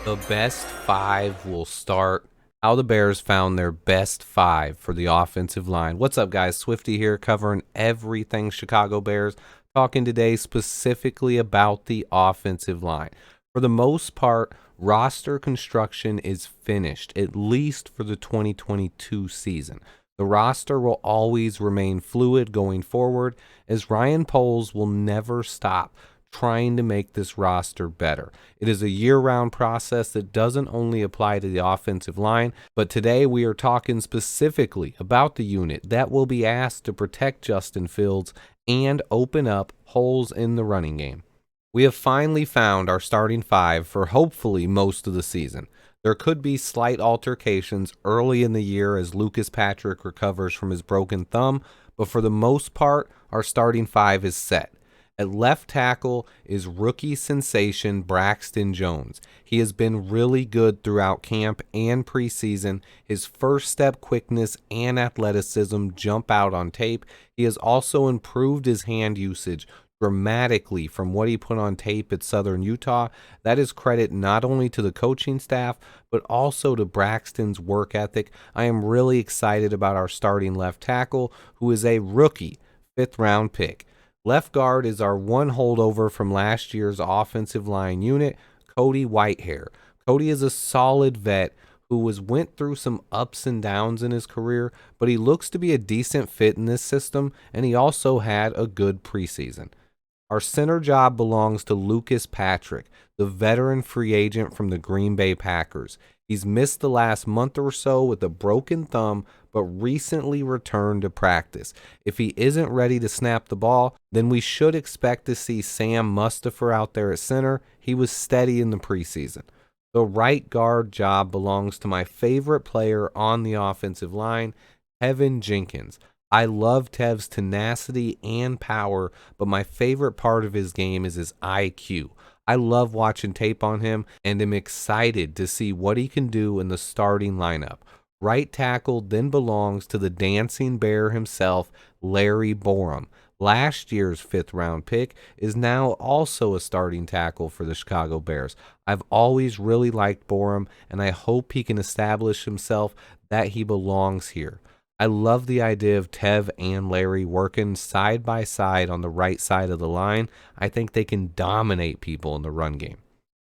The best five will start. How the Bears found their best five for the offensive line. What's up, guys? Swifty here, covering everything Chicago Bears. Talking today specifically about the offensive line. For the most part, roster construction is finished, at least for the 2022 season. The roster will always remain fluid going forward, as Ryan Poles will never stop trying to make this roster better. It is a year-round process that doesn't only apply to the offensive line, but today we are talking specifically about the unit that will be asked to protect Justin Fields and open up holes in the running game. We have finally found our starting five for hopefully most of the season. There could be slight altercations early in the year as Lucas Patrick recovers from his broken thumb, but for the most part, our starting five is set. At left tackle is rookie sensation Braxton Jones. He has been really good throughout camp and preseason. His first step quickness and athleticism jump out on tape. He has also improved his hand usage dramatically from what he put on tape at Southern Utah. That is credit not only to the coaching staff, but also to Braxton's work ethic. I am really excited about our starting left tackle, who is a rookie, 5th-round pick. Left guard is our one holdover from last year's offensive line unit, Cody Whitehair. Cody is a solid vet who went through some ups and downs in his career, but he looks to be a decent fit in this system, and he also had a good preseason. Our center job belongs to Lucas Patrick, the veteran free agent from the Green Bay Packers. He's missed the last month or so with a broken thumb, but recently returned to practice. If he isn't ready to snap the ball, then we should expect to see Sam Mustipher out there at center. He was steady in the preseason. The right guard job belongs to my favorite player on the offensive line, Jenkins. I love Tev's tenacity and power, but my favorite part of his game is his IQ. I love watching tape on him and am excited to see what he can do in the starting lineup. Right tackle then belongs to the dancing bear himself, Larry Borum. Last year's 5th-round pick is now also a starting tackle for the Chicago Bears. I've always really liked Borum, and I hope he can establish himself that he belongs here. I love the idea of Tev and Larry working side by side on the right side of the line. I think they can dominate people in the run game.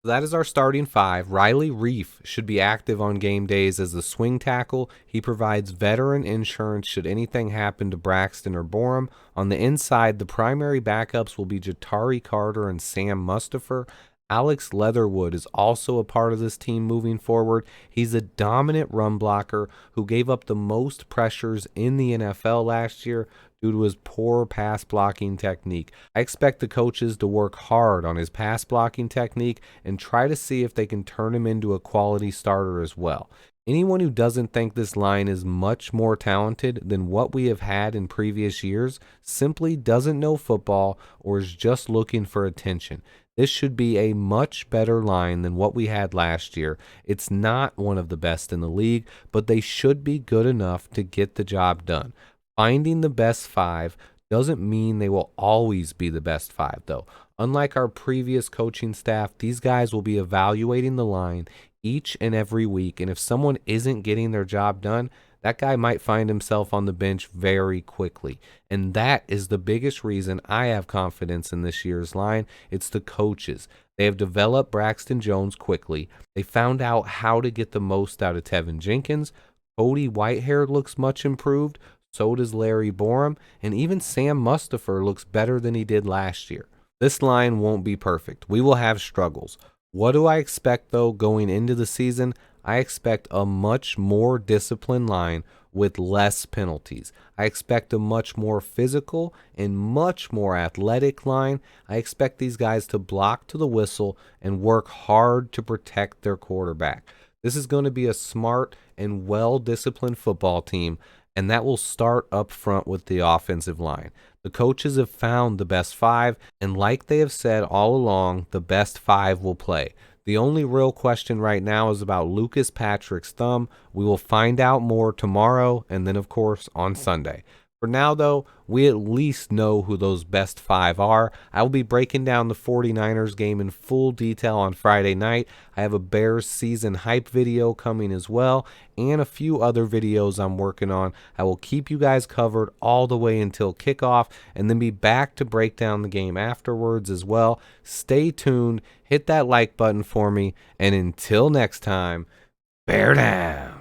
So that is our starting five. Riley Reef should be active on game days as the swing tackle. He provides veteran insurance should anything happen to Braxton or Borum. On the inside, the primary backups will be Jatari Carter and Sam Mustipher. Alex Leatherwood is also a part of this team moving forward. He's a dominant run blocker who gave up the most pressures in the NFL last year due to his poor pass blocking technique. I expect the coaches to work hard on his pass blocking technique and try to see if they can turn him into a quality starter as well. Anyone who doesn't think this line is much more talented than what we have had in previous years simply doesn't know football or is just looking for attention. This should be a much better line than what we had last year. It's not one of the best in the league, but they should be good enough to get the job done. Finding the best five doesn't mean they will always be the best five, though. Unlike our previous coaching staff, these guys will be evaluating the line each and every week, and if someone isn't getting their job done, that guy might find himself on the bench very quickly. And that is the biggest reason I have confidence in this year's line. It's the coaches. They have developed Braxton Jones quickly. They found out how to get the most out of Tevin Jenkins. Cody Whitehair looks much improved. So does Larry Borum. And even Sam Mustipher looks better than he did last year. This line won't be perfect. We will have struggles. What do I expect, though, going into the season? I expect a much more disciplined line with less penalties. I expect a much more physical and much more athletic line. I expect these guys to block to the whistle and work hard to protect their quarterback. This is going to be a smart and well-disciplined football team, and that will start up front with the offensive line. The coaches have found the best five, and like they have said all along, the best five will play. The only real question right now is about Lucas Patrick's thumb. We will find out more tomorrow and then, of course, on Sunday. For now, though, we at least know who those best 5 are. I will be breaking down the 49ers game in full detail on Friday night. I have a Bears season hype video coming as well, and a few other videos I'm working on. I will keep you guys covered all the way until kickoff, and then be back to break down the game afterwards as well. Stay tuned, hit that like button for me, and until next time, bear down.